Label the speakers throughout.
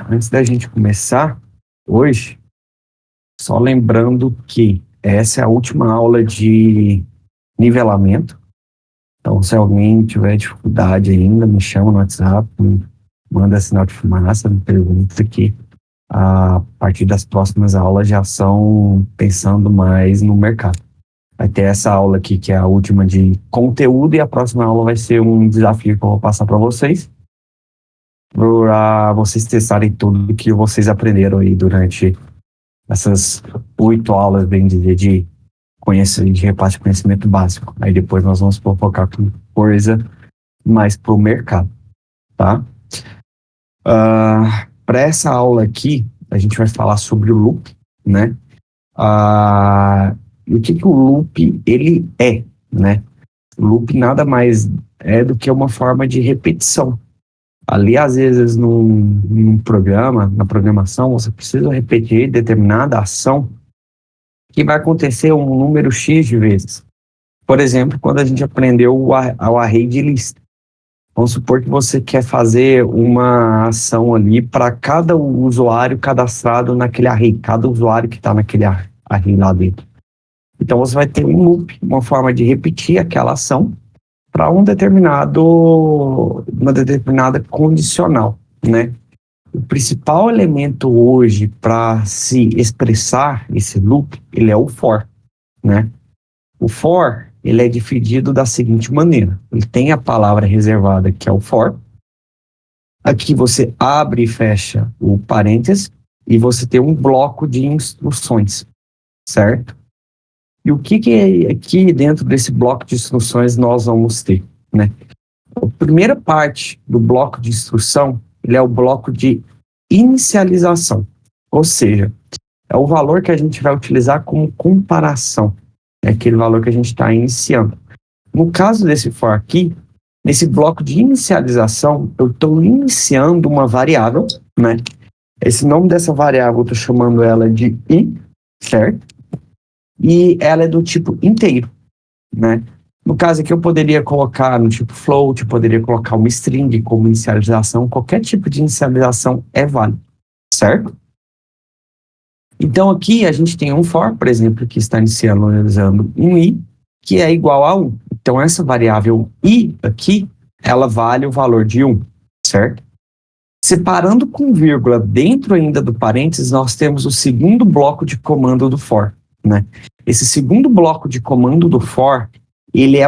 Speaker 1: Antes da gente começar hoje, só lembrando que essa é a última aula de nivelamento. Então, se alguém tiver dificuldade ainda, me chama no WhatsApp, manda sinal de fumaça, me pergunta que a partir das próximas aulas já são pensando mais no mercado. Vai ter essa aula aqui, que é a última de conteúdo, e a próxima aula vai ser um desafio que eu vou passar para vocês testarem tudo que vocês aprenderam aí durante essas 8 aulas, bem dizer, de conhecimento, de repasse de conhecimento básico. Aí depois nós vamos focar com coisa mais para o mercado, tá? Para essa aula aqui, a gente vai falar sobre o loop, né? E o que o loop ele é, né? O loop nada mais é do que uma forma de repetição. Ali, às vezes, num programa, na programação, você precisa repetir determinada ação que vai acontecer um número X de vezes. Por exemplo, quando a gente aprendeu o array de lista. Vamos supor que você quer fazer uma ação ali para cada usuário cadastrado naquele array, cada usuário que está naquele array lá dentro. Então, você vai ter um loop, uma forma de repetir aquela ação para uma determinada condicional, né? O principal elemento hoje para se expressar esse loop, ele é o for, né? O for, ele é dividido da seguinte maneira. Ele tem a palavra reservada, que é o for. Aqui você abre e fecha o parênteses e você tem um bloco de instruções, certo? E o que aqui dentro desse bloco de instruções nós vamos ter, né? A primeira parte do bloco de instrução, ele é o bloco de inicialização, ou seja, é o valor que a gente vai utilizar como comparação, é aquele valor que a gente está iniciando. No caso desse for aqui, nesse bloco de inicialização, eu estou iniciando uma variável, né? Esse nome dessa variável, eu estou chamando ela de i, certo? E ela é do tipo inteiro, né? No caso aqui, eu poderia colocar no tipo float, poderia colocar uma string como inicialização, qualquer tipo de inicialização é válido, certo? Então aqui a gente tem um for, por exemplo, que está inicializando um i, que é igual a 1. Então essa variável i aqui, ela vale o valor de 1, certo? Separando com vírgula dentro ainda do parênteses, nós temos o segundo bloco de comando do for, né? Esse segundo bloco de comando do for, ele é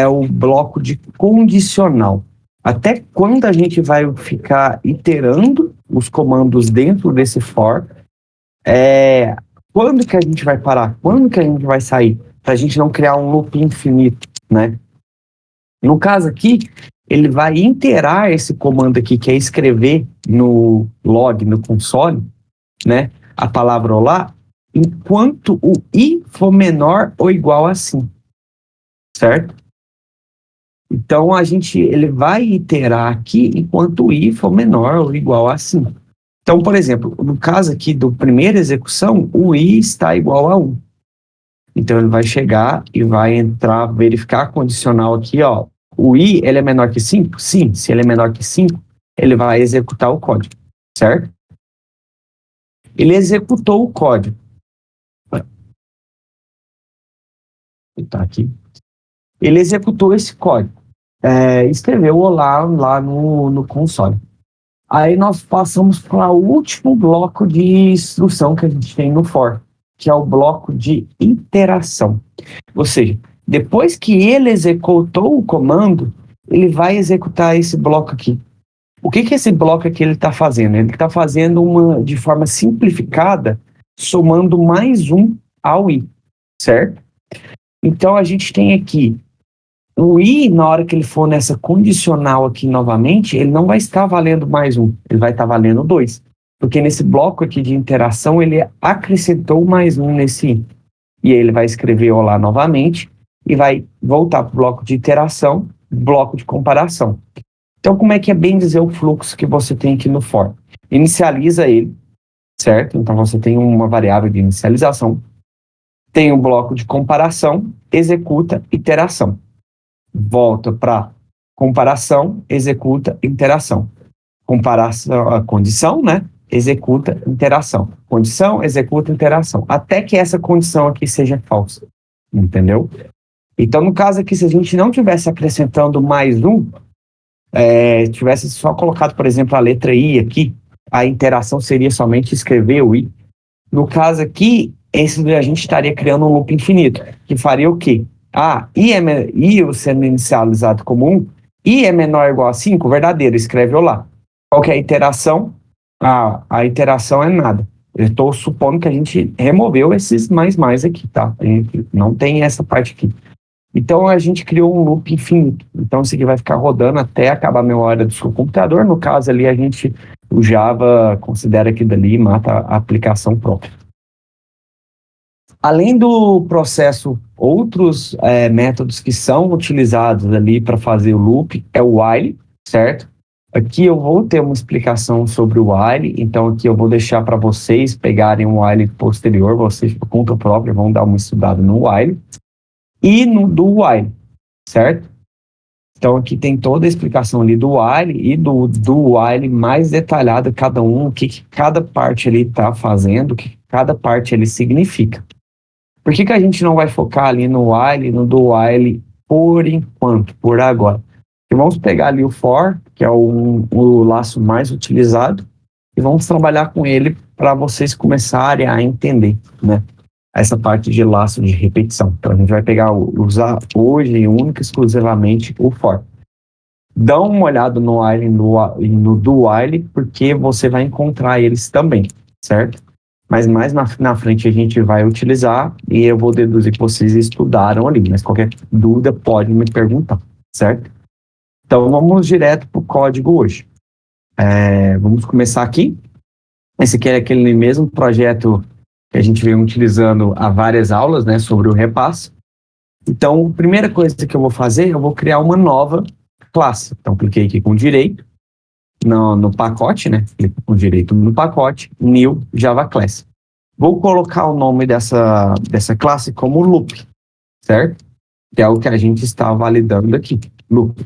Speaker 1: o bloco de condicional. Até quando a gente vai ficar iterando os comandos dentro desse for, quando que a gente vai parar? Quando que a gente vai sair? Para a gente não criar um loop infinito, né? No caso aqui, ele vai iterar esse comando aqui, que é escrever no log, no console, né, a palavra olá, enquanto o i for menor ou igual a 5, certo? Então, ele vai iterar aqui enquanto o i for menor ou igual a 5. Então, por exemplo, no caso aqui do primeira execução, o i está igual a 1. Então, ele vai chegar e vai entrar, verificar a condicional aqui, ó. O i, ele é menor que 5? Sim, se ele é menor que 5, ele vai executar o código, certo? Ele executou o código. Tá aqui. Ele executou esse código. Escreveu olá lá no console. Aí nós passamos para o último bloco de instrução que a gente tem no for, que é o bloco de iteração. Ou seja, depois que ele executou o comando, ele vai executar esse bloco aqui. O que esse bloco aqui ele está fazendo? Ele está fazendo de forma simplificada, somando mais um ao i, certo? Então a gente tem aqui o i, na hora que ele for nessa condicional aqui novamente, ele não vai estar valendo mais 1, ele vai estar valendo 2. Porque nesse bloco aqui de interação, ele acrescentou mais 1 nesse i. E aí ele vai escrever olá novamente e vai voltar para o bloco de iteração, bloco de comparação. Então, como é que é bem dizer o fluxo que você tem aqui no for? Inicializa ele, certo? Então, você tem uma variável de inicialização, tem um bloco de comparação, executa, iteração. Volta para comparação, executa, interação. comparação, a condição, né? Executa interação. Condição, executa interação. Até que essa condição aqui seja falsa. Entendeu? Então, no caso aqui, se a gente não tivesse acrescentando mais um, tivesse só colocado, por exemplo, a letra I aqui, a interação seria somente escrever o I. No caso aqui, a gente estaria criando um loop infinito, que faria o quê? I sendo inicializado como 1, I é menor ou igual a 5, verdadeiro, escreve lá. Qual que é a iteração? A iteração é nada. Eu estou supondo que a gente removeu esses mais aqui, tá? A gente não tem essa parte aqui. Então, a gente criou um loop infinito. Então, isso aqui vai ficar rodando até acabar a memória do seu computador. No caso ali, o Java considera que dali mata a aplicação própria. Além do processo, outros métodos que são utilizados ali para fazer o loop é o while, certo? Aqui eu vou ter uma explicação sobre o while, então aqui eu vou deixar para vocês pegarem um while posterior, vocês por conta própria vão dar uma estudada no while e no do while, certo? Então aqui tem toda a explicação ali do while e do while mais detalhada, cada um, o que cada parte ali está fazendo, o que cada parte ali significa. Por que a gente não vai focar ali no while, no do while, por enquanto, por agora? E vamos pegar ali o for, que é o laço mais utilizado, e vamos trabalhar com ele para vocês começarem a entender, né? Essa parte de laço de repetição. Então a gente vai usar hoje única e exclusivamente o for. Dá uma olhada no while e no do while, porque você vai encontrar eles também, certo? Mas mais na frente a gente vai utilizar e eu vou deduzir que vocês estudaram ali, mas qualquer dúvida pode me perguntar, certo? Então vamos direto para o código hoje. Vamos começar aqui. Esse aqui é aquele mesmo projeto que a gente vem utilizando há várias aulas, né, sobre o repasse. Então, a primeira coisa que eu vou fazer, eu vou criar uma nova classe. Então, cliquei aqui com direito no pacote, né? Clico com direito no pacote, New Java Class. Vou colocar o nome dessa classe como loop, certo? Que é o que a gente está validando aqui, loop.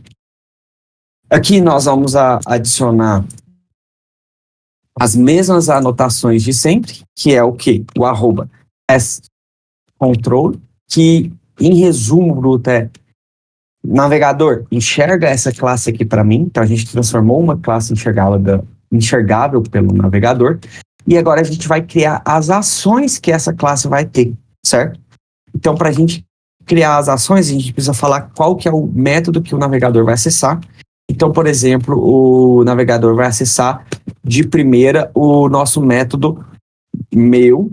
Speaker 1: Aqui nós vamos adicionar as mesmas anotações de sempre, que é o quê? O arroba scontrol, que em resumo bruto é navegador, enxerga essa classe aqui para mim. Então a gente transformou uma classe enxergável pelo navegador. E agora a gente vai criar as ações que essa classe vai ter, certo? Então, para a gente criar as ações, a gente precisa falar qual que é o método que o navegador vai acessar. Então, por exemplo, o navegador vai acessar de primeira o nosso método meu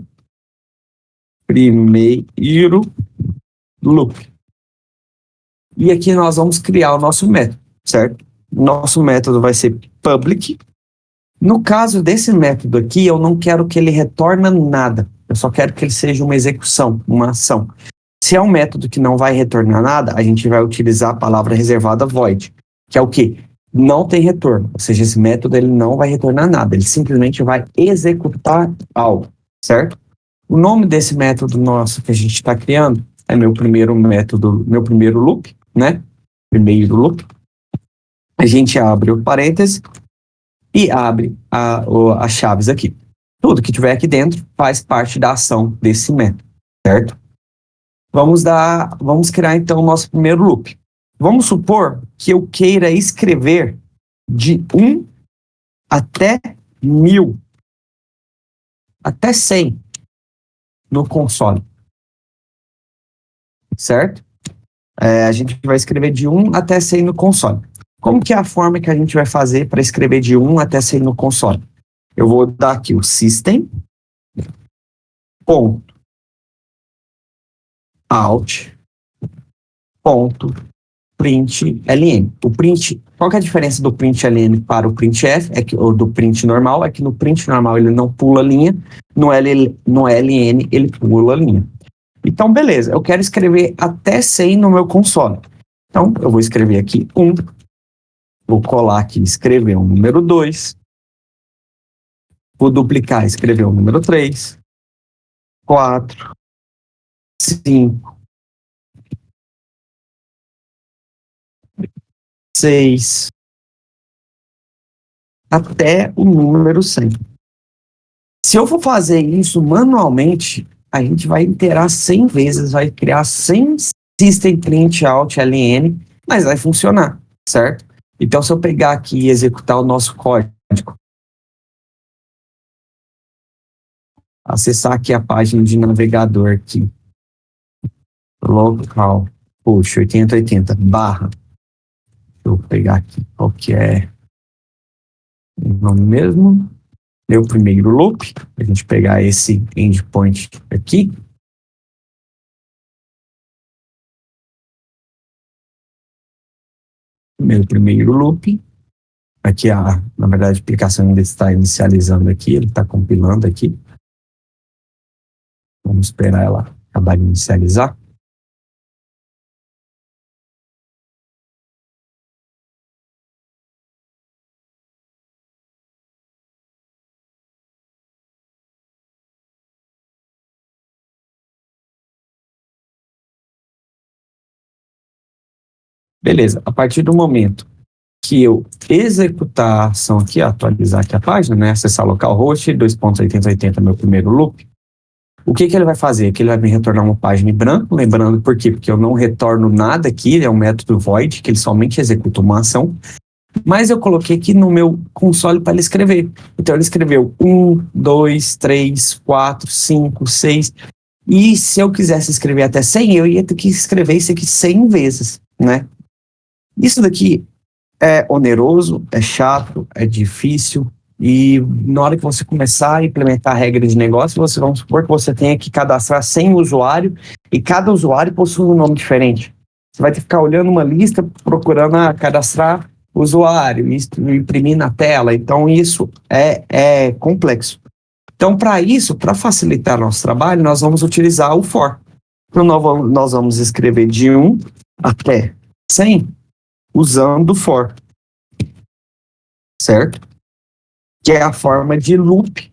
Speaker 1: primeiro loop. E aqui nós vamos criar o nosso método, certo? Nosso método vai ser public. No caso desse método aqui, eu não quero que ele retorne nada. Eu só quero que ele seja uma execução, uma ação. Se é um método que não vai retornar nada, a gente vai utilizar a palavra reservada void, que é o quê? Não tem retorno. Ou seja, esse método ele não vai retornar nada. Ele simplesmente vai executar algo, certo? O nome desse método nosso que a gente está criando é meu primeiro método, meu primeiro loop, né? Primeiro loop. A gente abre o parêntese e abre as chaves aqui. Tudo que tiver aqui dentro faz parte da ação desse método, certo? Vamos criar então o nosso primeiro loop. Vamos supor que eu queira escrever de 1 até 1000, até 100 no console, certo? A gente vai escrever de 1 até 100 no console. Como que é a forma que a gente vai fazer para escrever de 1 até 100 no console? Eu vou dar aqui o system, ponto, out, ponto, print ln. O print, qual que é a diferença do print ln para o printf, ou do print normal? É que no print normal ele não pula linha, no ln ele pula linha. Então, beleza, eu quero escrever até 100 no meu console. Então, eu vou escrever aqui 1, vou colar aqui, escrever o número 2, vou duplicar, escrever o número 3, 4, 5, 6, até o número 100. Se eu for fazer isso manualmente, a gente vai iterar 100 vezes, vai criar 100 system print out ln, mas vai funcionar, certo? Então, se eu pegar aqui e executar o nosso código, acessar aqui a página de navegador aqui, local, puxa, 8080, barra, deixa eu pegar aqui, qual que é o nome mesmo? Meu primeiro loop, a gente pegar esse endpoint aqui. Meu primeiro loop. Aqui, na verdade, a aplicação ainda está inicializando aqui, ele está compilando aqui. Vamos esperar ela acabar de inicializar. Beleza, a partir do momento que eu executar a ação aqui, atualizar aqui a página, né, acessar localhost, 2.8080, meu primeiro loop, o que ele vai fazer? Que ele vai me retornar uma página em branco, lembrando por quê? Porque eu não retorno nada aqui, é um método void, que ele somente executa uma ação, mas eu coloquei aqui no meu console para ele escrever. Então ele escreveu 1, 2, 3, 4, 5, 6, e se eu quisesse escrever até 100, eu ia ter que escrever isso aqui 100 vezes, né? Isso daqui é oneroso, é chato, é difícil, e na hora que você começar a implementar a regra de negócio, vamos supor que você tenha que cadastrar 100 usuários, e cada usuário possui um nome diferente. Você vai ter que ficar olhando uma lista, procurando cadastrar usuário, imprimir na tela. Então, isso é complexo. Então, para isso, para facilitar nosso trabalho, nós vamos utilizar o for. Então, nós vamos escrever de 1 até 100, usando o for, certo? Que é a forma de loop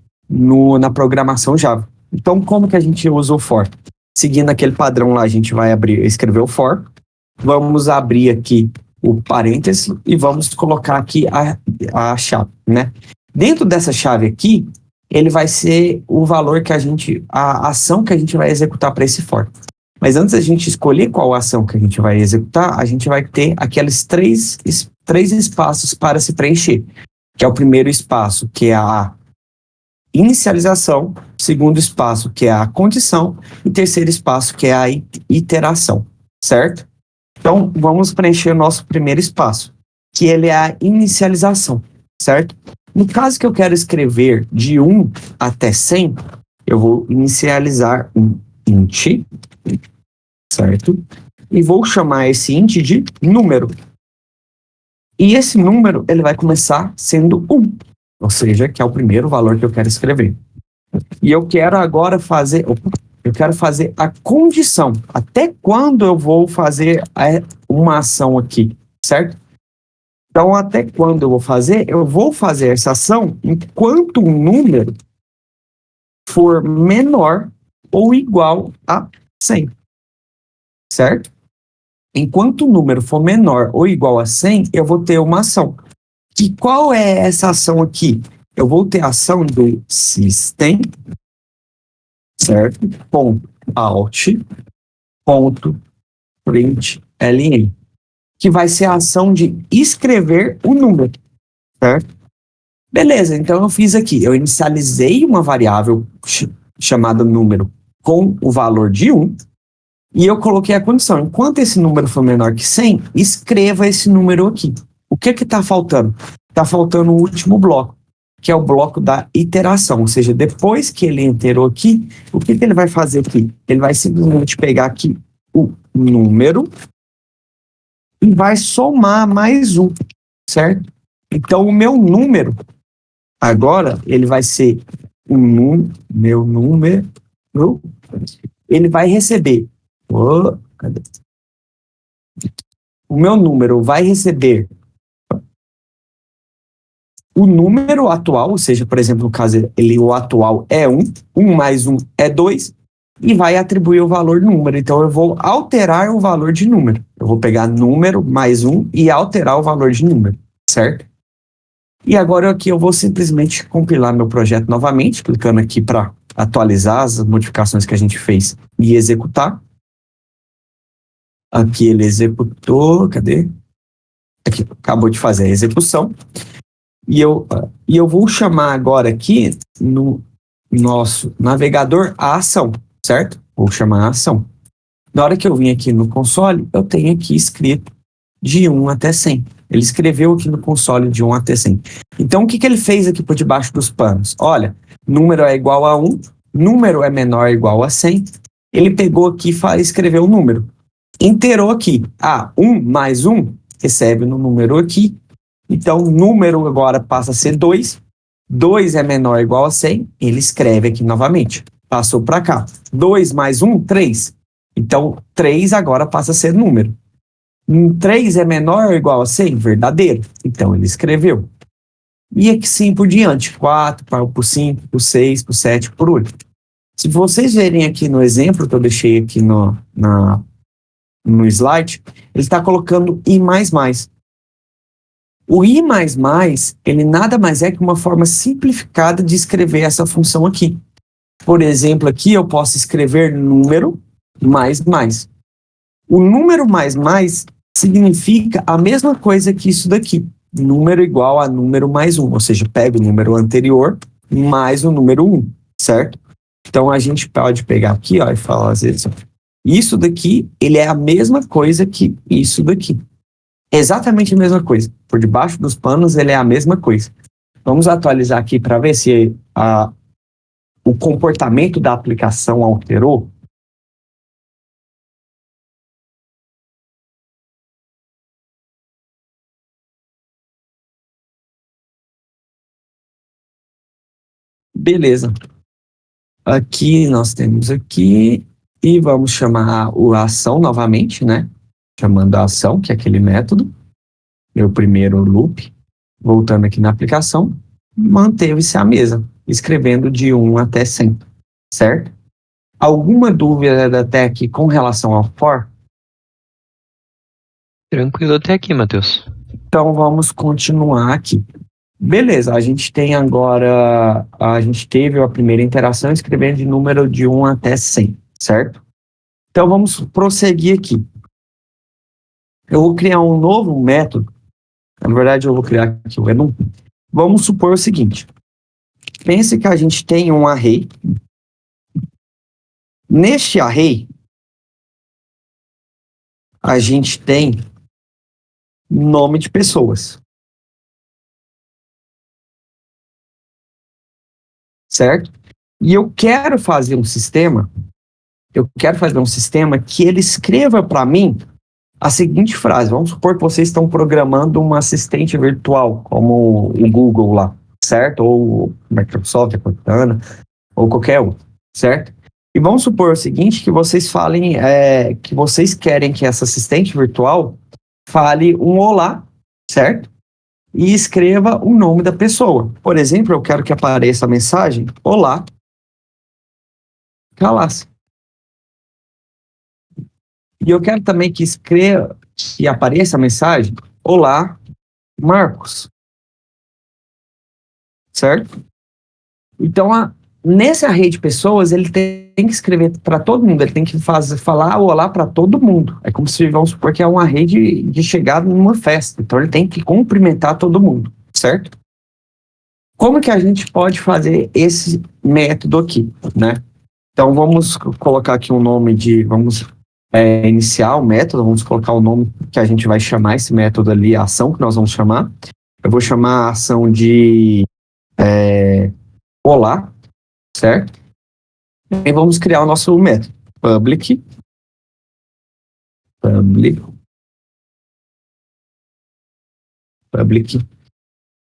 Speaker 1: na programação Java. Então, como que a gente usa o for? Seguindo aquele padrão lá, a gente vai escrever o for, vamos abrir aqui o parênteses e vamos colocar aqui a chave, né? Dentro dessa chave aqui, ele vai ser o valor que a ação que a gente vai executar para esse for. Mas antes da gente escolher qual ação que a gente vai executar, a gente vai ter aqueles três espaços para se preencher, que é o primeiro espaço, que é a inicialização, segundo espaço, que é a condição, e terceiro espaço, que é a iteração, certo? Então, vamos preencher o nosso primeiro espaço, que ele é a inicialização, certo? No caso que eu quero escrever de 1 até 100, eu vou inicializar um int, certo? E vou chamar esse int de número. E esse número, ele vai começar sendo 1, ou seja, que é o primeiro valor que eu quero escrever. E eu quero agora fazer a condição. Até quando eu vou fazer uma ação aqui, certo? Então, até quando eu vou fazer? Eu vou fazer essa ação enquanto o número for menor ou igual a 100, certo? Enquanto o número for menor ou igual a 100, eu vou ter uma ação. E qual é essa ação aqui? Eu vou ter a ação do system, certo? Ponto out, ponto println, que vai ser a ação de escrever o número, certo? Beleza, então eu fiz aqui, eu inicializei uma variável chamada número com o valor de 1, e eu coloquei a condição, enquanto esse número for menor que 100, escreva esse número aqui. O que está faltando? Está faltando o último bloco, que é o bloco da iteração, ou seja, depois que ele iterou aqui, o que ele vai fazer aqui? Ele vai simplesmente pegar aqui o número e vai somar mais um, certo? Então, o meu número, agora, ele vai ser meu número, ele vai receber, o meu número vai receber o número atual, ou seja, por exemplo, no caso, o atual é 1, 1 mais 1 é 2, e vai atribuir o valor número. Então, eu vou alterar o valor de número. Eu vou pegar número mais 1 e alterar o valor de número, certo? E agora aqui eu vou simplesmente compilar meu projeto novamente, clicando aqui para atualizar as modificações que a gente fez e executar. Aqui ele executou, cadê? Aqui, acabou de fazer a execução. E eu vou chamar agora aqui no nosso navegador a ação, certo? Vou chamar a ação. Na hora que eu vim aqui no console, eu tenho aqui escrito de 1 até 100. Ele escreveu aqui no console de 1 até 100. Então, o que ele fez aqui por debaixo dos panos? Olha, número é igual a 1, número é menor ou igual a 100. Ele pegou aqui e escreveu o número. Inteirou aqui. 1 mais 1 recebe no número aqui. Então, o número agora passa a ser 2. 2 é menor ou igual a 100. Ele escreve aqui novamente. Passou para cá. 2 mais 1, 3. Então, 3 agora passa a ser número. 3 é menor ou igual a 100? Verdadeiro. Então, ele escreveu. E assim por diante. 4, por 5, por 6, por 7, por 8. Se vocês verem aqui no exemplo que eu deixei aqui no slide, ele está colocando I++. O I++, ele nada mais é que uma forma simplificada de escrever essa função aqui. Por exemplo, aqui eu posso escrever número mais. O número mais significa a mesma coisa que isso daqui. Número igual a número mais 1. Ou seja, pega o número anterior mais o número 1, certo? Então, a gente pode pegar aqui e falar às vezes, isso daqui, ele é a mesma coisa que isso daqui. Exatamente a mesma coisa. Por debaixo dos panos, ele é a mesma coisa. Vamos atualizar aqui para ver se o comportamento da aplicação alterou. Beleza. Aqui nós temos aqui e vamos chamar a ação novamente, né? Chamando a ação, que é aquele método. Meu primeiro loop. Voltando aqui na aplicação, manteve-se a mesma, escrevendo de 1 até 100, certo? Alguma dúvida até aqui com relação ao for?
Speaker 2: Tranquilo até aqui, Matheus.
Speaker 1: Então vamos continuar aqui. Beleza, a gente teve a primeira interação escrevendo de número de 1 até 100, certo? Então vamos prosseguir aqui. Eu vou criar um novo método. Na verdade, eu vou criar aqui o enum. Vamos supor o seguinte. Pense que a gente tem um array. Neste array, a gente tem nome de pessoas. Certo? E eu quero fazer um sistema que ele escreva para mim a seguinte frase. Vamos supor que vocês estão programando um assistente virtual, como o Google lá, certo? Ou o Microsoft, a Cortana, ou qualquer outro, certo? E vamos supor o seguinte, que vocês falem que vocês querem que essa assistente virtual fale um olá, certo? E escreva o nome da pessoa. Por exemplo, eu quero que apareça a mensagem, olá, Calas. E eu quero também que apareça a mensagem, olá, Marcos. Certo? Então, nesse array de pessoas, ele tem que escrever para todo mundo, ele tem que falar olá para todo mundo. É como se, vamos supor que é um array de chegada numa festa. Então, ele tem que cumprimentar todo mundo, certo? Como que a gente pode fazer esse método aqui, né? Então, vamos colocar aqui um nome vamos iniciar o método, vamos colocar o nome que a gente vai chamar esse método ali, a ação que nós vamos chamar. Eu vou chamar a ação de olá, certo? E vamos criar o nosso método. Public.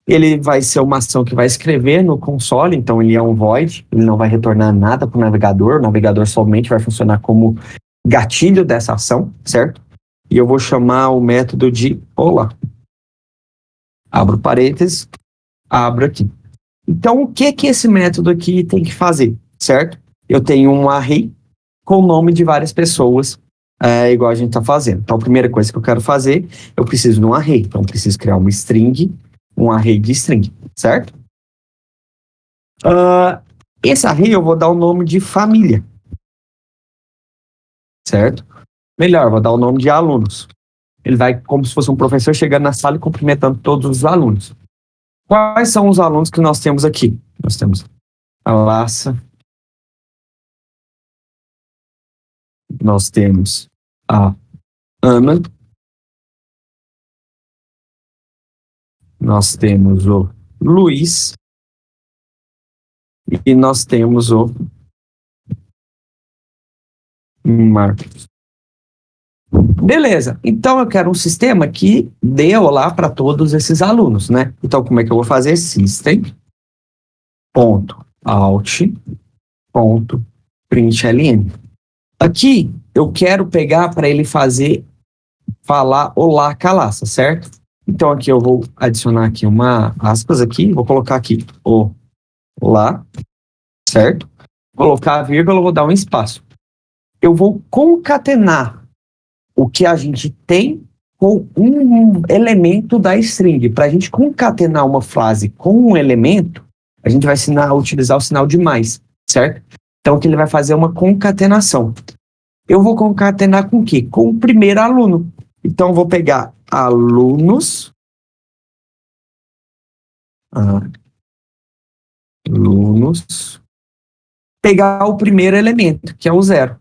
Speaker 1: Ele vai ser uma ação que vai escrever no console, então ele é um void, ele não vai retornar nada para o navegador somente vai funcionar como gatilho dessa ação, certo? E eu vou chamar o método de olá. Abro parênteses, abro aqui. Então, o que esse método aqui tem que fazer, certo? Eu tenho um array com o nome de várias pessoas, igual a gente está fazendo. Então, a primeira coisa que eu quero fazer, eu preciso de um array. Então, eu preciso criar uma string um array de string, certo? Esse array eu vou dar o nome de família, certo? Melhor, vou dar o nome de alunos. Ele vai como se fosse um professor chegando na sala e cumprimentando todos os alunos. Quais são os alunos que nós temos aqui? Nós temos a Lassa, nós temos a Ana, nós temos o Luiz e nós temos o Marcos. Beleza, então eu quero um sistema que dê olá para todos esses alunos, né? Então como é que eu vou fazer? System.out.println. Aqui eu quero pegar para ele falar olá Calaça, certo? Então aqui eu vou adicionar aqui uma aspas aqui, vou colocar aqui olá, certo? Vou colocar a vírgula, vou dar um espaço. Eu vou concatenar o que a gente tem com um elemento da string. Para a gente concatenar uma frase com um elemento, a gente vai utilizar o sinal de mais, certo? Então, que ele vai fazer uma concatenação. Eu vou concatenar com o quê? Com o primeiro aluno. Então, eu vou pegar alunos, pegar o primeiro elemento, que é o 0.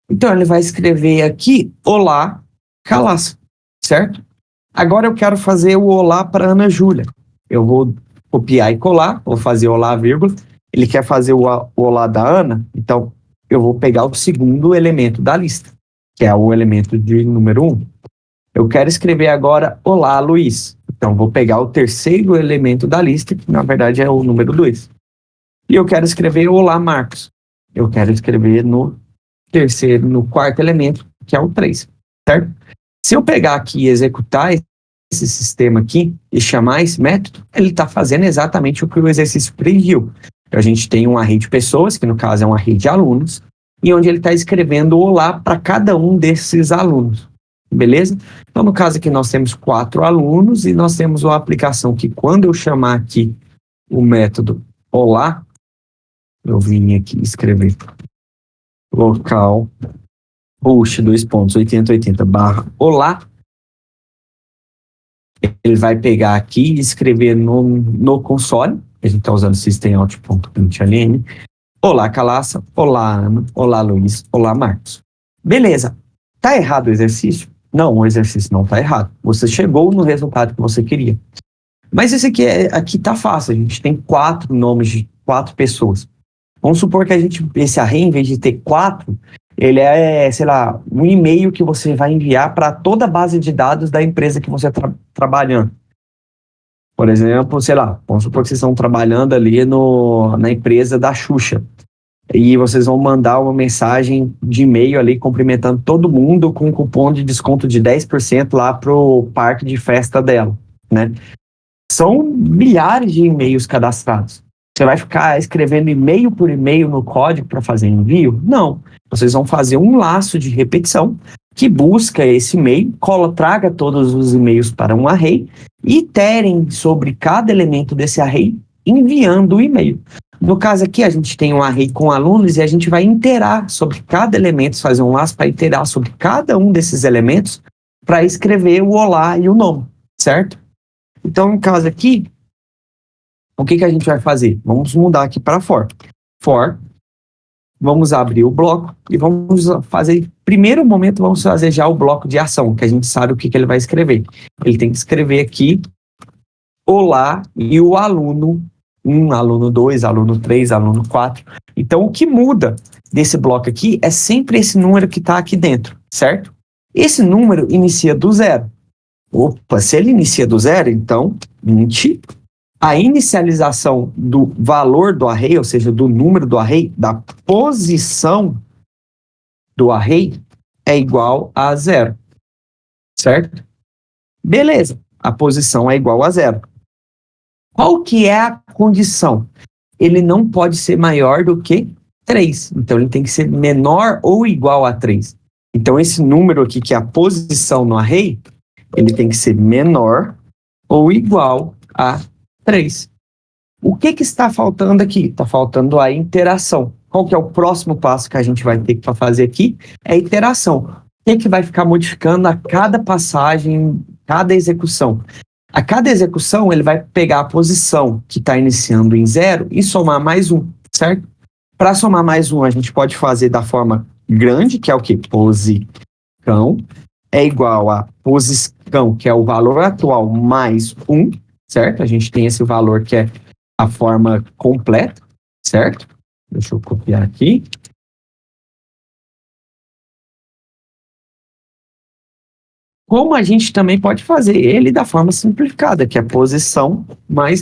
Speaker 1: Então, ele vai escrever aqui, olá, Calaça, certo? Agora eu quero fazer o olá para Ana Júlia. Eu vou copiar e colar, vou fazer olá, vírgula. Ele quer fazer o olá da Ana, então eu vou pegar o segundo elemento da lista, que é o elemento de número 1. Eu quero escrever agora olá, Luiz. Então, vou pegar o terceiro elemento da lista, que na verdade é o número 2. E eu quero escrever olá, Marcos. Eu quero escrever no quarto elemento, que é o 3, certo? Se eu pegar aqui e executar esse sistema aqui e chamar esse método, ele está fazendo exatamente o que o exercício previu. A gente tem um array de pessoas, que no caso é um array de alunos, e onde ele está escrevendo olá para cada um desses alunos, beleza? Então, no caso aqui, nós temos 4 alunos e nós temos uma aplicação que quando eu chamar aqui o método olá, eu vim aqui escrever local push 2.8080/olá, ele vai pegar aqui e escrever no console, a gente está usando systemout.println, olá Calaça, olá Ana, olá Luiz, olá Marcos. Beleza, tá errado o exercício? Não, o exercício não tá errado. Você chegou no resultado que você queria. Mas esse aqui tá fácil, a gente tem 4 nomes de 4 pessoas. Vamos supor que esse array, em vez de ter 4, ele é, sei lá, um e-mail que você vai enviar para toda a base de dados da empresa que você está trabalhando. Por exemplo, sei lá, vamos supor que vocês estão trabalhando ali na empresa da Xuxa. E vocês vão mandar uma mensagem de e-mail ali cumprimentando todo mundo com um cupom de desconto de 10% lá pro parque de festa dela, né? São milhares de e-mails cadastrados. Você vai ficar escrevendo e-mail por e-mail no código para fazer envio? Não. Vocês vão fazer um laço de repetição que busca esse e-mail, traga todos os e-mails para um array e iterem sobre cada elemento desse array enviando o e-mail. No caso aqui, a gente tem um array com alunos e a gente vai iterar sobre cada elemento, fazer um laço para iterar sobre cada um desses elementos para escrever o olá e o nome, certo? Então, no caso aqui, o que a gente vai fazer? Vamos mudar aqui para for. For, vamos abrir o bloco e vamos fazer, primeiro momento, vamos fazer já o bloco de ação, que a gente sabe o que ele vai escrever. Ele tem que escrever aqui, olá, e o aluno 1, aluno 2, aluno 3, aluno 4. Então, o que muda desse bloco aqui é sempre esse número que está aqui dentro, certo? Esse número inicia do 0. Opa, se ele inicia do 0, então, int, a inicialização do valor do array, ou seja, do número do array, da posição do array, é igual a 0, certo? Beleza, a posição é igual a 0. Qual que é a condição? Ele não pode ser maior do que 3. Então, ele tem que ser menor ou igual a 3. Então, esse número aqui, que é a posição no array, ele tem que ser menor ou igual a 3. O que está faltando aqui? Está faltando a interação. Qual que é o próximo passo que a gente vai ter que fazer aqui? É a iteração. O que vai ficar modificando a cada passagem, cada execução? A cada execução, ele vai pegar a posição que está iniciando em 0 e somar mais 1, certo? Para somar mais 1, a gente pode fazer da forma grande, que é o quê? Posição é igual a posição, que é o valor atual, mais 1, certo? A gente tem esse valor que é a forma completa, certo? Deixa eu copiar aqui. Como a gente também pode fazer ele da forma simplificada, que é posição mais,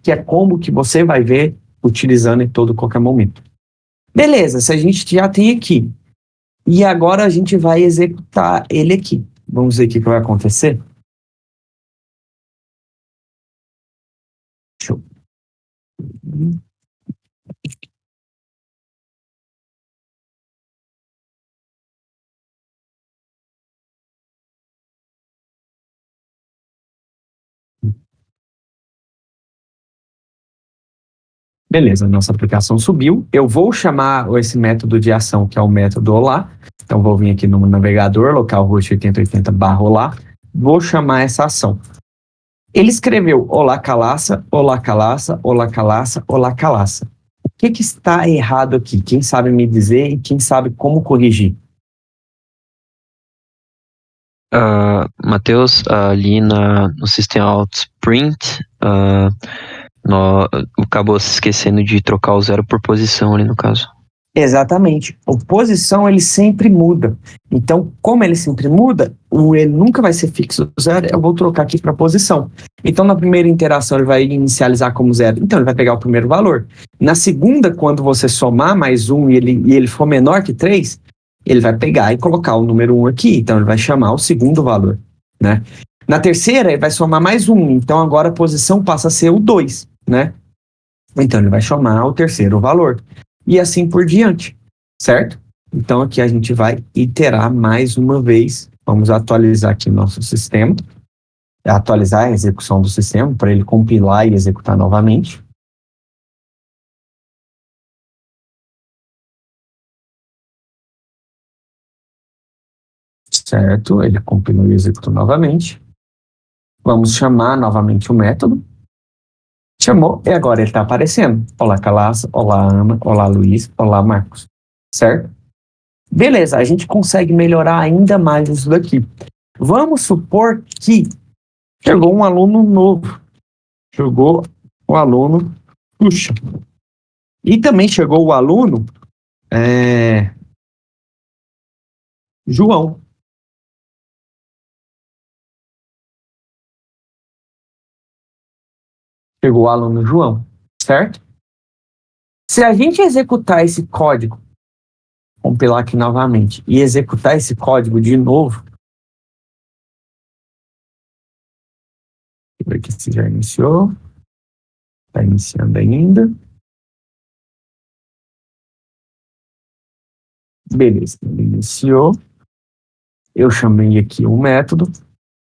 Speaker 1: que é como que você vai ver utilizando em todo qualquer momento. Beleza, se a gente já tem aqui, e agora a gente vai executar ele aqui. Vamos ver o que vai acontecer? Deixa eu... Beleza, nossa aplicação subiu. Eu vou chamar esse método de ação, que é o método olá. Então, vou vir aqui no navegador, localhost 8080/olá. Vou chamar essa ação. Ele escreveu olá calaça, olá calaça, olá calaça, olá calaça. O que está errado aqui? Quem sabe me dizer e quem sabe como corrigir?
Speaker 2: Matheus, ali no System Out Print, acabou se esquecendo de trocar o 0 por posição ali no caso.
Speaker 1: Exatamente. A posição, ele sempre muda. Então, como ele sempre muda, ele nunca vai ser fixo 0, eu vou trocar aqui para posição. Então, na primeira interação, ele vai inicializar como 0. Então, ele vai pegar o primeiro valor. Na segunda, quando você somar mais 1 e ele for menor que 3, ele vai pegar e colocar o número 1 aqui. Então, ele vai chamar o segundo valor, né? Na terceira, ele vai somar mais 1. Então, agora a posição passa a ser o 2, né? Então, ele vai chamar o terceiro valor. E assim por diante, certo? Então, aqui a gente vai iterar mais uma vez. Vamos atualizar aqui nosso sistema. Atualizar a execução do sistema para ele compilar e executar novamente. Certo, ele compilou e executou novamente. Vamos chamar novamente o método. Chamou e agora ele está aparecendo. Olá, Calaça, olá, Ana, olá, Luiz, olá, Marcos. Certo? Beleza, a gente consegue melhorar ainda mais isso daqui. Vamos supor que chegou um aluno novo. Chegou o aluno, puxa. E também chegou o aluno João. Chegou o aluno João, certo? Se a gente executar esse código, compilar aqui novamente, e executar esse código de novo, deixa eu ver aqui se já iniciou. Está iniciando ainda. Beleza, ele iniciou. Eu chamei aqui o método.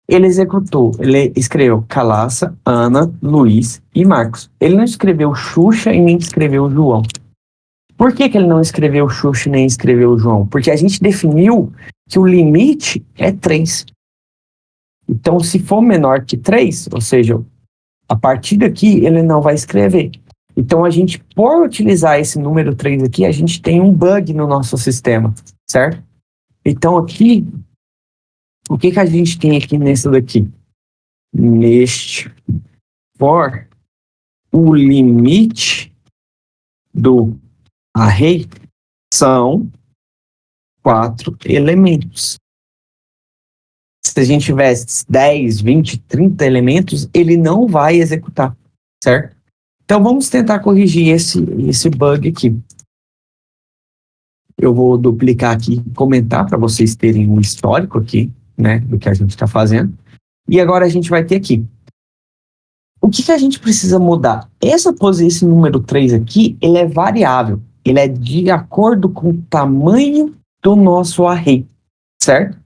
Speaker 1: Ele executou, ele escreveu Calaça, Ana, Luiz e Marcos. Ele não escreveu Xuxa e nem escreveu João. Por que ele não escreveu Xuxa e nem escreveu João? Porque a gente definiu que o limite é 3. Então, se for menor que 3, ou seja, a partir daqui ele não vai escrever. Então, a gente, por utilizar esse número 3 aqui, a gente tem um bug no nosso sistema, certo? Então, aqui, o que a gente tem aqui nesse daqui? Neste for, o limite do array são 4 elementos. Se a gente tivesse 10, 20, 30 elementos, ele não vai executar, certo? Então, vamos tentar corrigir esse bug aqui. Eu vou duplicar aqui e comentar para vocês terem um histórico aqui, né, do que a gente está fazendo. E agora a gente vai ter aqui. O que a gente precisa mudar? Esse número 3 aqui, ele é variável. Ele é de acordo com o tamanho do nosso array, certo?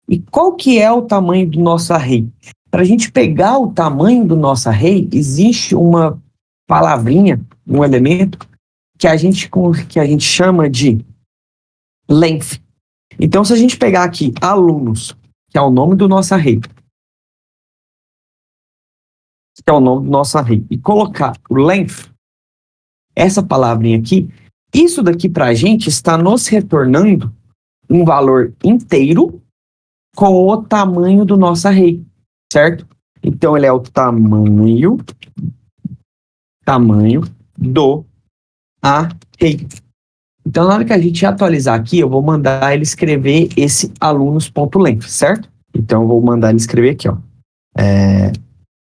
Speaker 1: E qual que é o tamanho do nosso array? Para a gente pegar o tamanho do nosso array, existe uma palavrinha, um elemento, que a gente chama de length. Então, se a gente pegar aqui alunos, que é o nome do nosso array, e colocar o length, essa palavrinha aqui, isso daqui para a gente está nos retornando um valor inteiro com o tamanho do nosso array, certo? Então, ele é o tamanho do array. Então, na hora que a gente atualizar aqui, eu vou mandar ele escrever esse alunos.length, certo? Então, eu vou mandar ele escrever aqui, ó.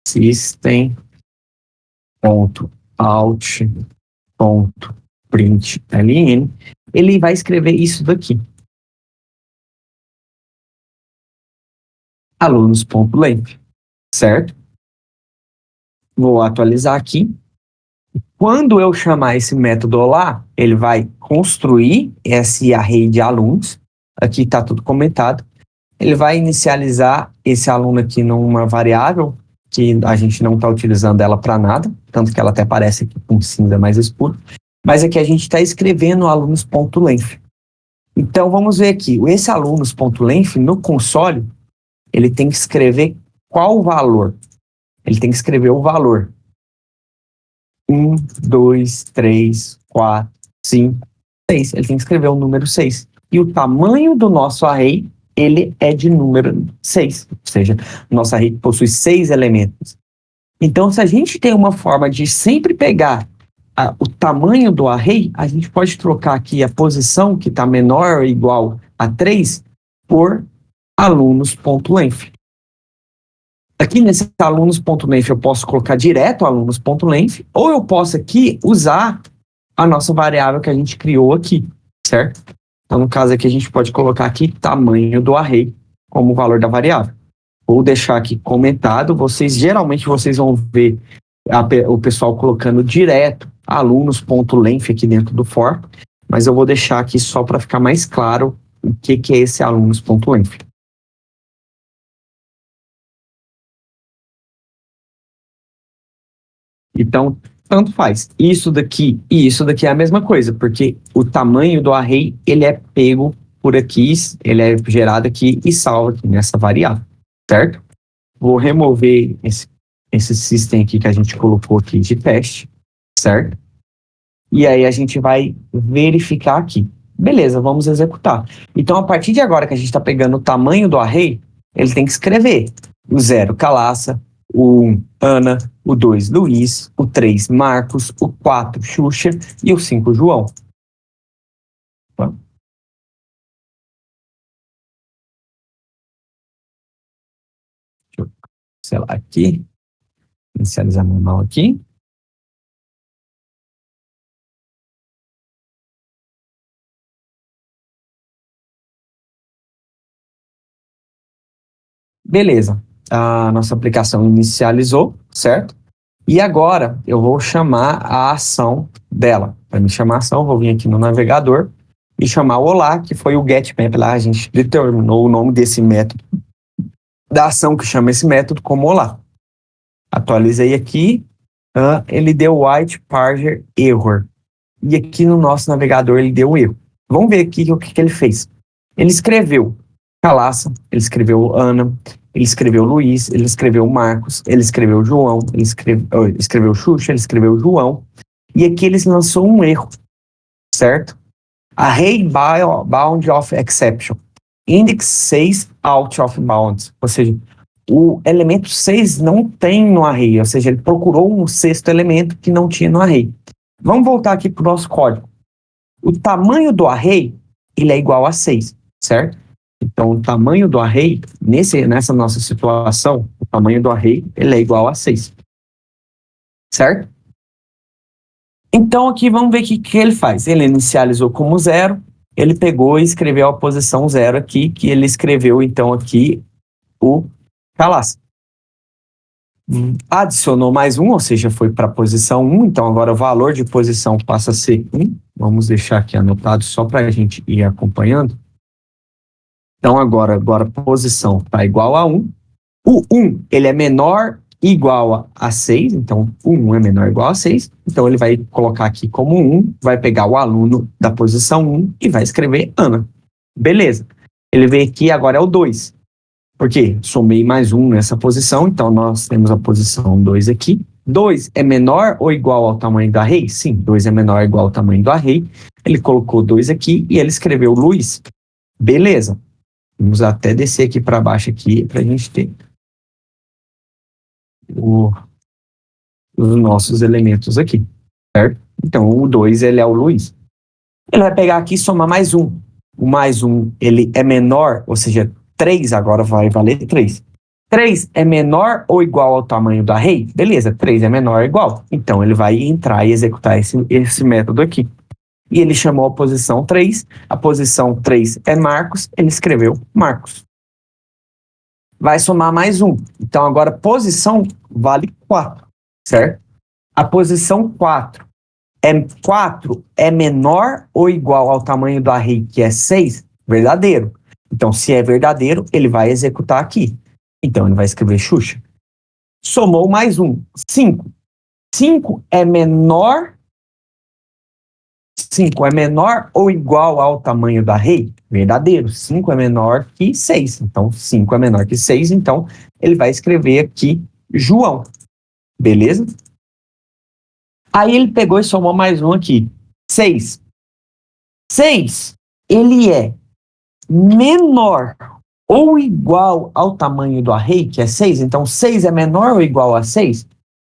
Speaker 1: System.out.println. Ele vai escrever isso daqui. Alunos.length, certo? Vou atualizar aqui. Quando eu chamar esse método lá, ele vai construir esse array de alunos. Aqui está tudo comentado. Ele vai inicializar esse aluno aqui numa variável que a gente não está utilizando ela para nada, tanto que ela até aparece aqui com cinza mais escuro. Mas aqui a gente está escrevendo alunos.length. Então, vamos ver aqui. Esse alunos.length, no console, ele tem que escrever qual o valor? Ele tem que escrever o valor 1, 2, 3, 4, 5, 6. Ele tem que escrever o número 6. E o tamanho do nosso array, ele é de número 6. Ou seja, o nosso array possui 6 elementos. Então, se a gente tem uma forma de sempre pegar o tamanho do array, a gente pode trocar aqui a posição, que está menor ou igual a 3, por alunos.length. Aqui nesse alunos.length eu posso colocar direto alunos.length, ou eu posso aqui usar a nossa variável que a gente criou aqui, certo? Então, no caso aqui, a gente pode colocar aqui tamanho do array como valor da variável. Vou deixar aqui comentado, geralmente vocês vão ver o pessoal colocando direto alunos.length aqui dentro do for, mas eu vou deixar aqui só para ficar mais claro o que é esse alunos.length. Então, tanto faz. Isso daqui e isso daqui é a mesma coisa, porque o tamanho do array, ele é pego por aqui, ele é gerado aqui e salvo aqui nessa variável, certo? Vou remover esse system aqui que a gente colocou aqui de teste, certo? E aí a gente vai verificar aqui. Beleza, vamos executar. Então, a partir de agora que a gente está pegando o tamanho do array, ele tem que escrever o 0, Calaça, o 1, Ana, o 2, Luiz, o 3, Marcos, o 4, Xuxa e o 5, João. Deixa eu cancelar aqui, inicializar manual aqui. Beleza, a nossa aplicação inicializou, certo? E agora eu vou chamar a ação dela. Para me chamar a ação, eu vou vir aqui no navegador e chamar o olá, que foi o getMap lá. A gente determinou o nome desse método, da ação que chama esse método como olá. Atualizei aqui, ele deu white parser error. E aqui no nosso navegador ele deu um erro. Vamos ver aqui o que ele fez. Ele escreveu Calaça, ele escreveu Ana, ele escreveu Luiz, ele escreveu Marcos, ele escreveu João, ele escreveu Xuxa, ele escreveu João. E aqui ele lançou um erro, certo? Array bound of exception. Index 6 out of bounds. Ou seja, o elemento 6 não tem no array. Ou seja, ele procurou um sexto elemento que não tinha no array. Vamos voltar aqui para o nosso código. O tamanho do array, ele é igual a 6, certo? Então, o tamanho do array, nessa nossa situação, o tamanho do array, ele é igual a 6. Certo? Então, aqui vamos ver o que ele faz. Ele inicializou como 0, ele pegou e escreveu a posição 0 aqui, que ele escreveu, então, aqui o Calaça. Adicionou mais 1, ou seja, foi para a posição 1, então agora o valor de posição passa a ser 1. Vamos deixar aqui anotado só para a gente ir acompanhando. Então, agora a posição está igual a 1. O 1, ele é menor igual a 6, então o 1 é menor ou igual a 6, então ele vai colocar aqui como 1, vai pegar o aluno da posição 1 e vai escrever Ana. Beleza. Ele veio aqui, agora é o 2. Por quê? Somei mais 1 nessa posição, então nós temos a posição 2 aqui. 2 é menor ou igual ao tamanho do array? Sim, 2 é menor ou igual ao tamanho do array. Ele colocou 2 aqui e ele escreveu Luiz. Beleza. Vamos até descer aqui para baixo aqui para a gente ter os nossos elementos aqui, certo? Então, o 2 ele é o Luiz. Ele vai pegar aqui e somar mais 1. O mais 1 ele é menor, ou seja, 3 agora vai valer 3. 3 é menor ou igual ao tamanho do array? Beleza, 3 é menor ou igual. Então, ele vai entrar e executar esse método aqui. E ele chamou a posição 3. A posição 3 é Marcos. Ele escreveu Marcos. Vai somar mais 1. Então, agora, posição vale 4, certo? A posição 4 é menor ou igual ao tamanho do array, que é 6? Verdadeiro. Então, se é verdadeiro, ele vai executar aqui. Então, ele vai escrever Xuxa. Somou mais 1, 5. 5 é menor 5 é menor ou igual ao tamanho do array? Verdadeiro. 5 é menor que 6. Então, 5 é menor que 6. Então, ele vai escrever aqui João. Beleza? Aí ele pegou e somou mais um aqui. 6. 6, ele é menor ou igual ao tamanho do array, que é 6. Então, 6 é menor ou igual a 6?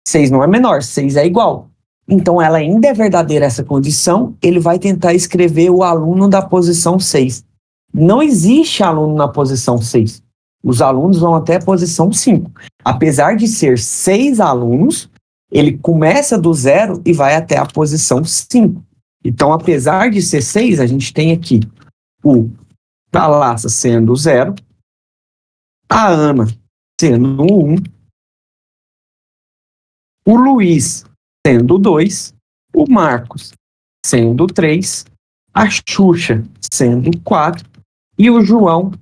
Speaker 1: 6 não é menor, 6 é igual. Então, ela ainda é verdadeira essa condição, ele vai tentar escrever o aluno da posição 6. Não existe aluno na posição 6. Os alunos vão até a posição 5. Apesar de ser 6 alunos, ele começa do 0 e vai até a posição 5. Então, apesar de ser 6, a gente tem aqui o Thalassa sendo 0, a Ana sendo 1, o Luiz sendo 2, o Marcos sendo 3, a Xuxa sendo 4 e o João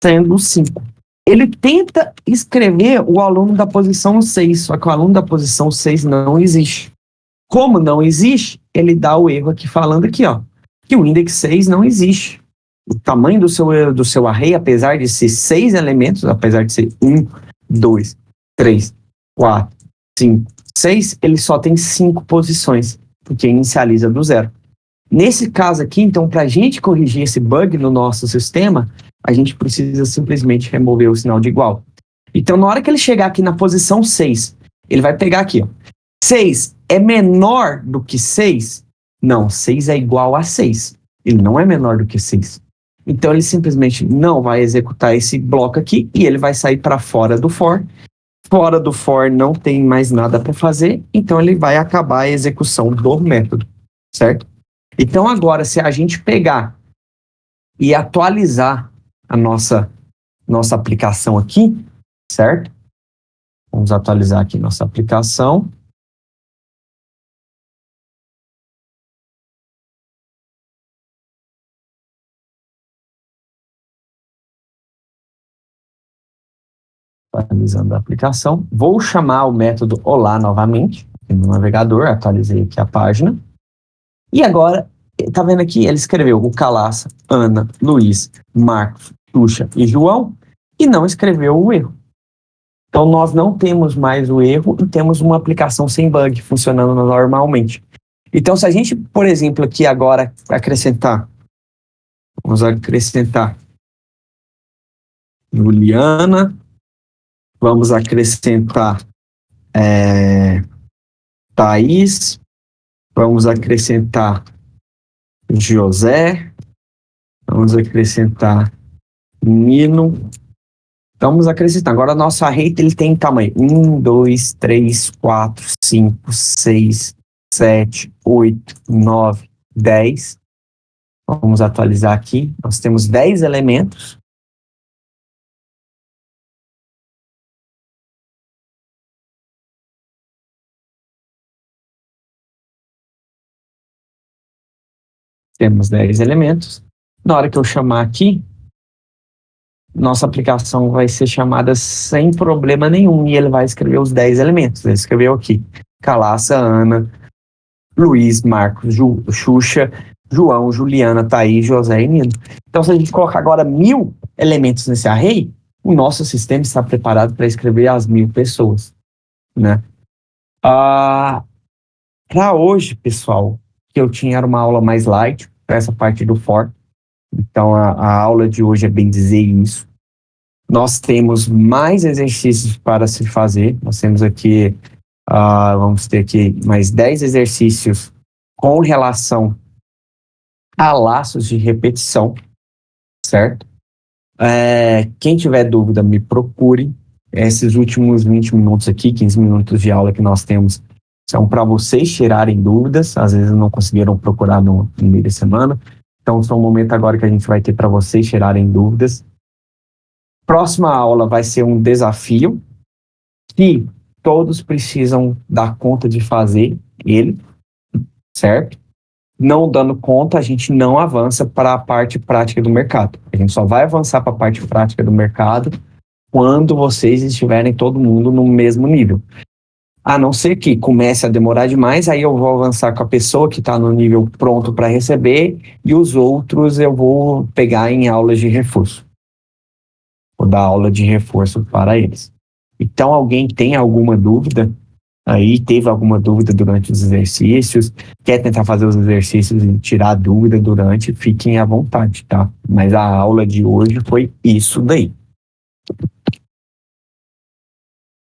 Speaker 1: sendo 5. Ele tenta escrever o aluno da posição 6, só que o aluno da posição 6 não existe. Como não existe, ele dá o erro aqui falando aqui, ó, que o index 6 não existe. O tamanho do seu array, apesar de ser 6 elementos, apesar de ser 1, 2, 3, 4, 5, 6, ele só tem 5 posições, porque inicializa do 0. Nesse caso aqui, então, para a gente corrigir esse bug no nosso sistema, a gente precisa simplesmente remover o sinal de igual. Então, na hora que ele chegar aqui na posição 6, ele vai pegar aqui, ó, 6 é menor do que 6? Não, 6 é igual a 6. Ele não é menor do que 6. Então, ele simplesmente não vai executar esse bloco aqui e ele vai sair para fora do for. Fora do for não tem mais nada para fazer, então ele vai acabar a execução do método, certo? Então, agora, se a gente pegar e atualizar a nossa aplicação aqui, certo? Vamos atualizar aqui nossa aplicação. Atualizando a aplicação. Vou chamar o método olá novamente no navegador, atualizei aqui a página. E agora, tá vendo aqui? Ele escreveu o Calaça, Ana, Luiz, Marcos, Xuxa e João e não escreveu o erro. Então, nós não temos mais o erro e temos uma aplicação sem bug funcionando normalmente. Então, se a gente, por exemplo, aqui agora vamos acrescentar Juliana, vamos acrescentar Thaís, vamos acrescentar José, vamos acrescentar Nino, vamos acrescentar. Agora, nosso array ele tem tamanho 1, 2, 3, 4, 5, 6, 7, 8, 9, 10. Vamos atualizar aqui. Nós temos 10 elementos. Temos 10 elementos. Na hora que eu chamar aqui, nossa aplicação vai ser chamada sem problema nenhum e ele vai escrever os 10 elementos. Ele escreveu aqui: Calaça, Ana, Luiz, Marcos, Xuxa, João, Juliana, Thaís, José e Nino. Então, se a gente colocar agora 1000 elementos nesse array, o nosso sistema está preparado para escrever as 1000 pessoas, né? Para hoje, pessoal, que eu tinha era uma aula mais light, para essa parte do for. Então, a aula de hoje é bem dizer isso. Nós temos mais exercícios para se fazer. Nós temos aqui, vamos ter aqui mais 10 exercícios com relação a laços de repetição, certo? Quem tiver dúvida, me procure. Esses últimos 20 minutos aqui, 15 minutos de aula que nós temos, são para vocês tirarem dúvidas. Às vezes não conseguiram procurar no meio da semana. Então, é um momento agora que a gente vai ter para vocês tirarem dúvidas. Próxima aula vai ser um desafio que todos precisam dar conta de fazer ele, certo? Não dando conta, a gente não avança para a parte prática do mercado. A gente só vai avançar para a parte prática do mercado quando vocês estiverem todo mundo no mesmo nível. A não ser que comece a demorar demais, aí eu vou avançar com a pessoa que está no nível pronto para receber e os outros eu vou pegar em aulas de reforço. Vou dar aula de reforço para eles. Então, alguém tem alguma dúvida? Aí teve alguma dúvida durante os exercícios? Quer tentar fazer os exercícios e tirar a dúvida durante? Fiquem à vontade, tá? Mas a aula de hoje foi isso daí.